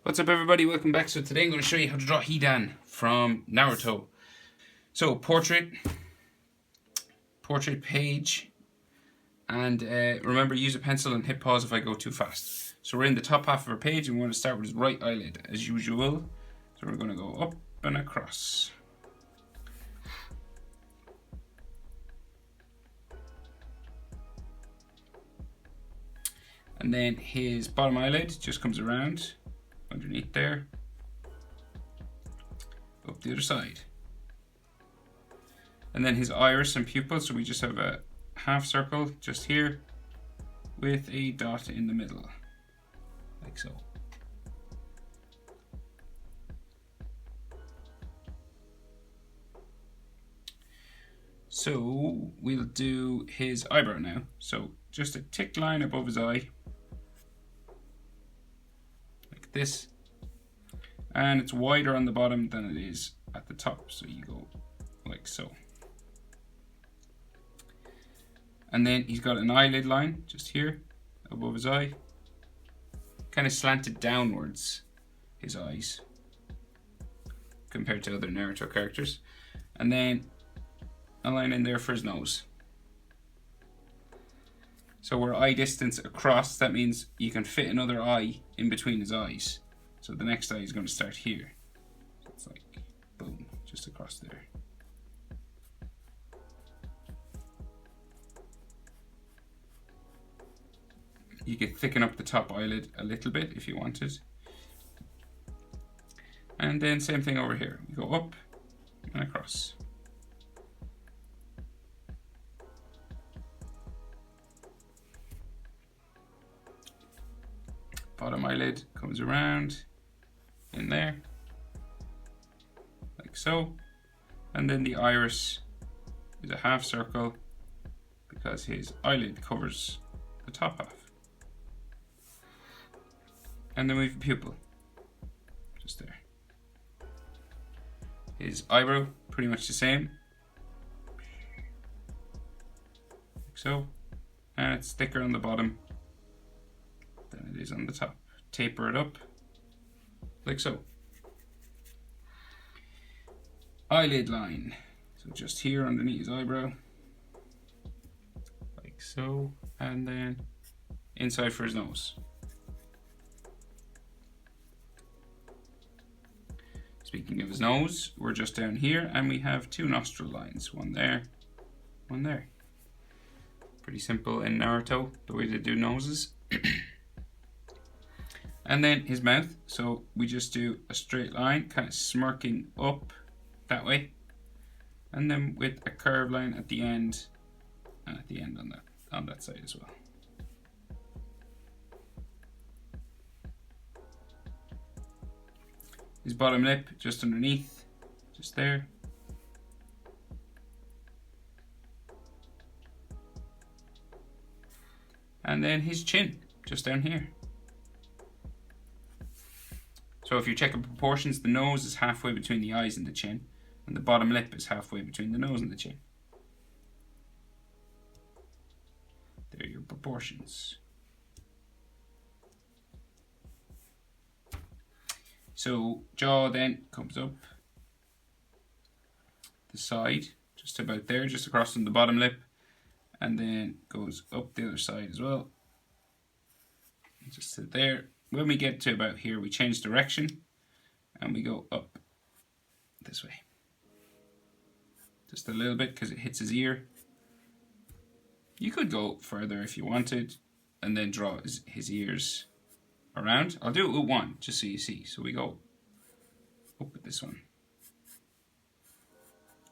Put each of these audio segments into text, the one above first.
What's up everybody, welcome back. So today I'm going to show you how to draw Hidan from Naruto. So portrait page, and remember, use a pencil and hit pause if I go too fast. So we're in the top half of our page and we want to start with his right eyelid as usual. So we're going to go up and across. And then his bottom eyelid just comes around underneath there, up the other side. And then his iris and pupil, so we just have a half circle just here with a dot in the middle, like so. So we'll do his eyebrow now. So just a tick line above his eye, like this. And it's wider on the bottom than it is at the top, so you go like so. And then he's got an eyelid line just here above his eye, kind of slanted downwards, his eyes, compared to other Naruto characters. And then a line in there for his nose. So we're eye distance across, that means you can fit another eye in between his eyes. So the next eye is going to start here. So it's like, boom, just across there. You could thicken up the top eyelid a little bit if you wanted. And then same thing over here. We go up and across. Bottom eyelid comes around in there, like so. And then the iris is a half circle because his eyelid covers the top half. And then we have a pupil, just there. His eyebrow, pretty much the same, like so. And it's thicker on the bottom than it is on the top. Taper it up, like so. Eyelid line, so just here underneath his eyebrow, like so. And then inside for his nose. Speaking of his nose, we're just down here and we have two nostril lines, one there, one there. Pretty simple in Naruto, the way they do noses. And then his mouth, so we just do a straight line, kind of smirking up that way. And then with a curved line at the end, and at the end on that side as well. His bottom lip just underneath, just there. And then his chin, just down here. So if you're checking proportions, the nose is halfway between the eyes and the chin, and the bottom lip is halfway between the nose and the chin. There are your proportions. So jaw then comes up the side, just about there, just across from the bottom lip, and then goes up the other side as well, just to there. When we get to about here, we change direction and we go up this way, just a little bit because it hits his ear. You could go further if you wanted and then draw his ears around. I'll do it with one just so you see. So we go up with this one,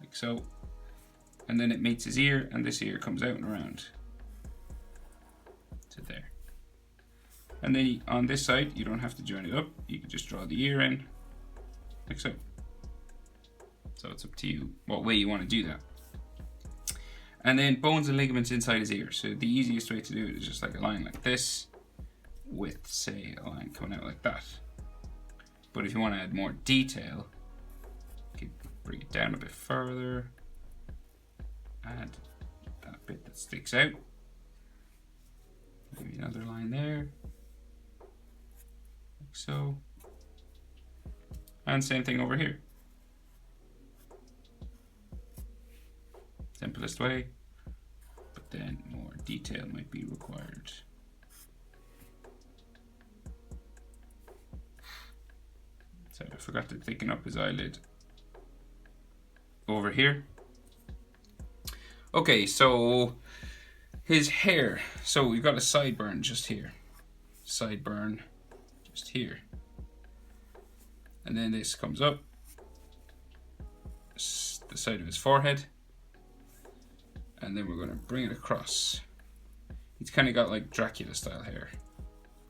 like so, and then it meets his ear and this ear comes out and around to there. And then on this side, you don't have to join it up. You can just draw the ear in, like so. So it's up to you what way you want to do that. And then bones and ligaments inside his ear. So the easiest way to do it is just like a line like this, with, say, a line coming out like that. But if you want to add more detail, you can bring it down a bit further. Add that bit that sticks out. Maybe another line there, like so. And same thing over here. Simplest way, but then more detail might be required. So I forgot to thicken up his eyelid over here. Okay, so his hair. So we've got a sideburn just here. Sideburn just here. And then this comes up. The side of his forehead. And then we're going to bring it across. He's kind of got like Dracula style hair.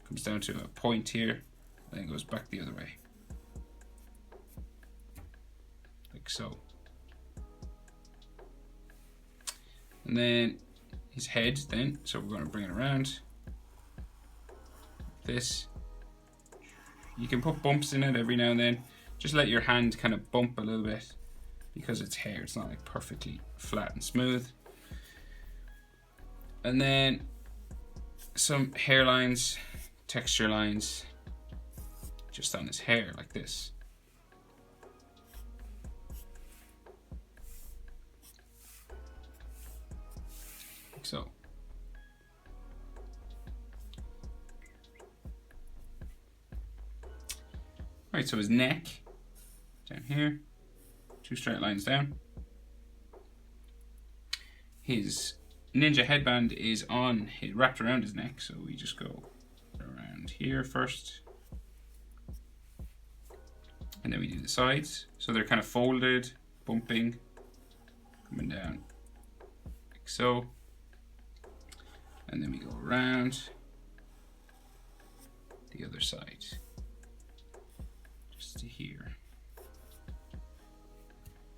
Comes down to a point here, and then goes back the other way. Like so. And then his head then, so we're going to bring it around. Like this. You can put bumps in it every now and then. Just let your hand kind of bump a little bit because it's hair. It's not like perfectly flat and smooth. And then some hairlines, texture lines, just on his hair like this. Like so. Right, so his neck, down here, 2 straight lines down. His ninja headband is wrapped around his neck, so we just go around here first. And then we do the sides. So they're kind of folded, bumping, coming down like so. And then we go around the other side, just to here,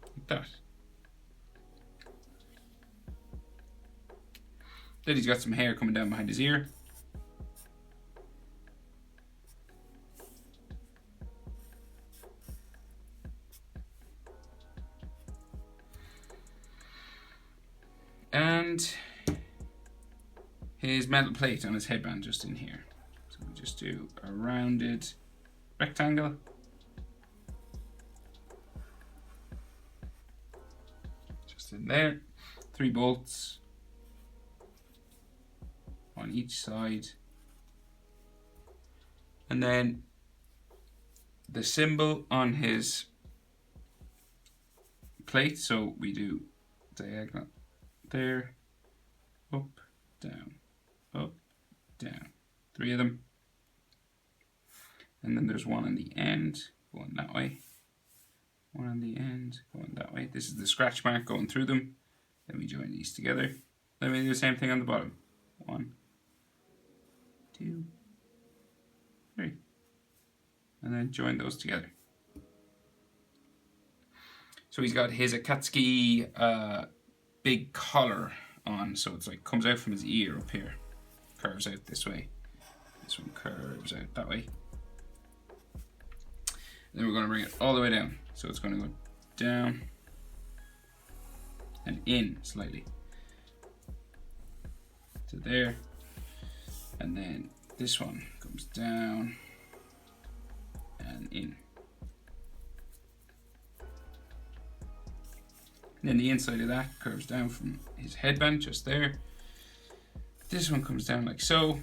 like that. Then he's got some hair coming down behind his ear. And his metal plate on his headband just in here. So we just do a rounded rectangle. Just in there. 3 bolts on each side. And then the symbol on his plate, so we do diagonal there, up, down, up, down. 3 of them. And then there's one on the end going that way. One on the end going that way. This is the scratch mark going through them. Then we join these together. Then we do the same thing on the bottom. 1, 2, 3. And then join those together. So he's got his Akatsuki big collar on, so it's like comes out from his ear up here, curves out this way. This one curves out that way. And then we're going to bring it all the way down. So it's going to go down and in slightly to there. And then this one comes down and in. And then the inside of that curves down from his headband just there. This one comes down like so,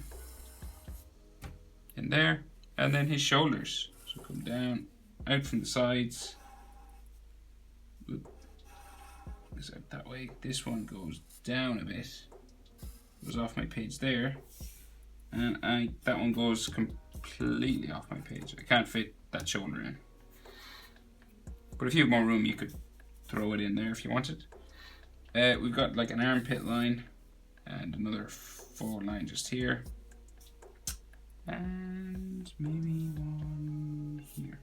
in there, and then his shoulders. So come down, out from the sides. Goes out that way. This one goes down a bit. Goes off my page there. And that one goes completely off my page. I can't fit that shoulder in. But if you have more room, you could throw it in there if you wanted. We've got like an armpit line and another 4 line just here. And maybe one here.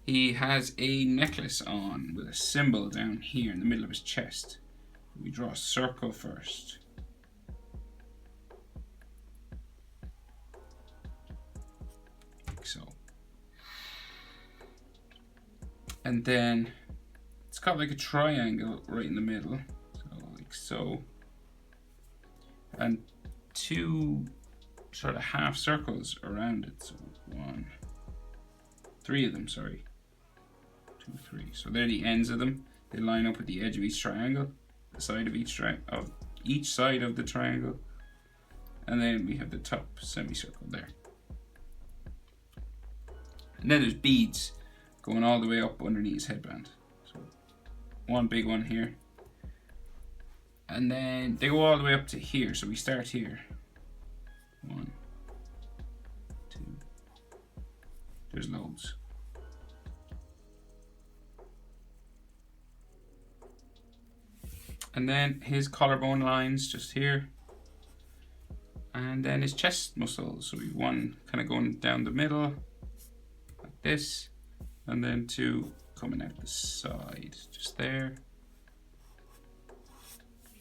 He has a necklace on with a symbol down here in the middle of his chest. We draw a circle first. Like so. And then it's got like a triangle right in the middle. So like so. And 2 sort of half circles around it. So 3 of them, sorry. 2, 3. So they're the ends of them. They line up with the edge of each triangle, the side of each side of the triangle, and then we have the top semicircle there. And then there's beads going all the way up underneath his headband. So one big one here, and then they go all the way up to here. So we start here. 1, 2. There's loads. And then his collarbone lines just here. And then his chest muscles. So we've one kind of going down the middle, like this. And then 2 coming out the side, just there.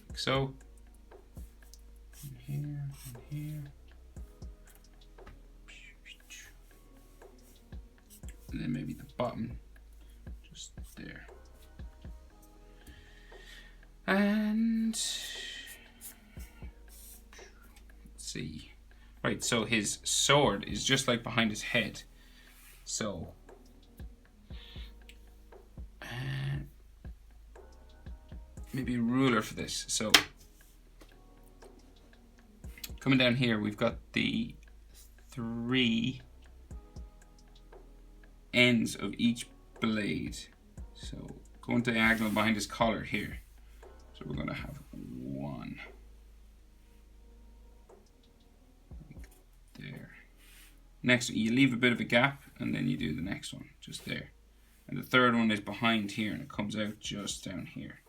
Like so. And here, and here. And then maybe the bottom, just there. And let's see. Right, so his sword is just like behind his head. So maybe a ruler for this. So coming down here, we've got the 3 ends of each blade. So going diagonal behind his collar here. So we're going to have 1 like there. Next, you leave a bit of a gap, and then you do the next one just there. And the third one is behind here, and it comes out just down here.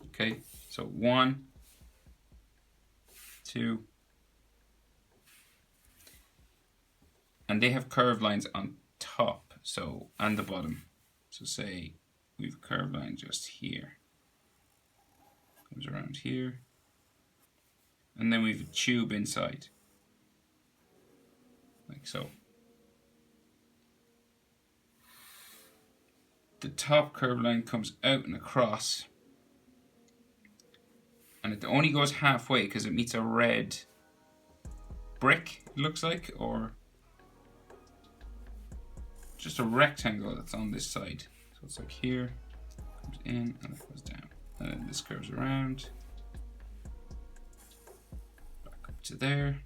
Okay, so 1, 2, and they have curved lines on top, so, and the bottom. So say we've a curved line just here. Comes around here, and then we have a tube inside, like so. The top curved line comes out and across, and it only goes halfway because it meets a red brick, it looks like, or just a rectangle that's on this side. So it's like here, comes in, and it goes down. And then this curves around, back up to there,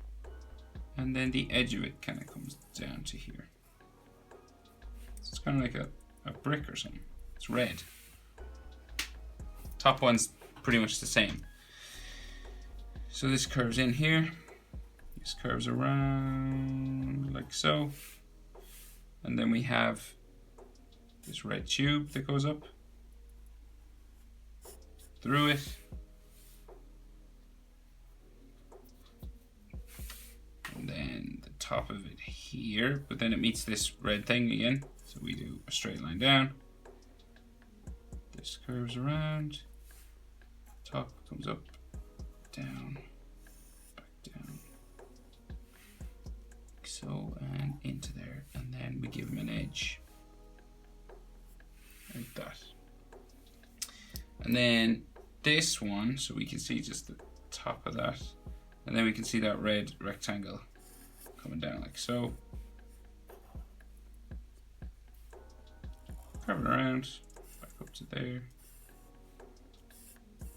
and then the edge of it kind of comes down to here. So it's kind of like a brick or something. It's red. Top one's pretty much the same. So this curves in here, this curves around like so, and then we have this red tube that goes up through it, and then the top of it here, but then it meets this red thing again, so we do a straight line down, this curves around, top comes up, down, back down, like so, and into there, and then we give him an edge like that. And then this one, so we can see just the top of that, and then we can see that red rectangle coming down like so. Curve it around, back up to there.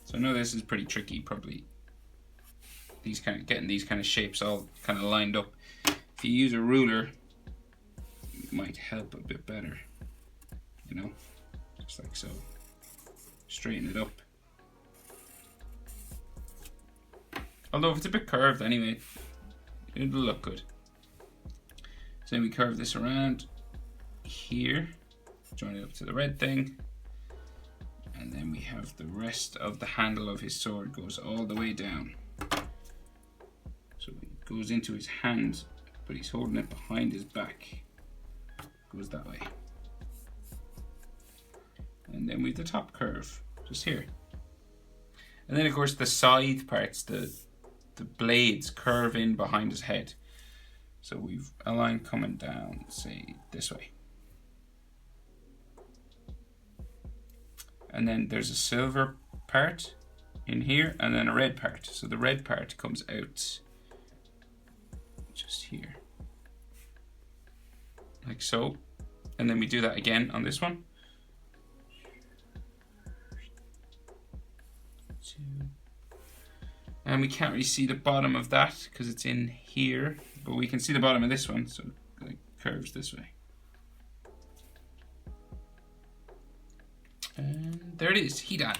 So I know this is pretty tricky, probably getting these kind of shapes all kind of lined up. If you use a ruler, it might help a bit better, you know, just like so. Straighten it up. Although if it's a bit curved anyway, it'll look good. So then we curve this around here, join it up to the red thing, and then we have the rest of the handle of his sword goes all the way down. So it goes into his hand, but he's holding it behind his back. Goes that way. And then we have the top curve, just here. And then of course the side parts, the blades curve in behind his head. So we've a line coming down, say this way. And then there's a silver part in here and then a red part. So the red part comes out like so. And then we do that again on this one. 2. And we can't really see the bottom of that because it's in here, but we can see the bottom of this one, so it like curves this way. And there it is, Hidan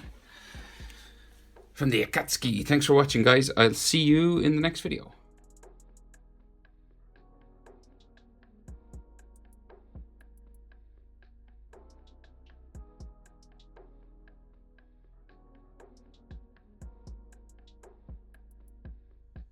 from the Akatsuki. Thanks for watching, guys. I'll see you in the next video.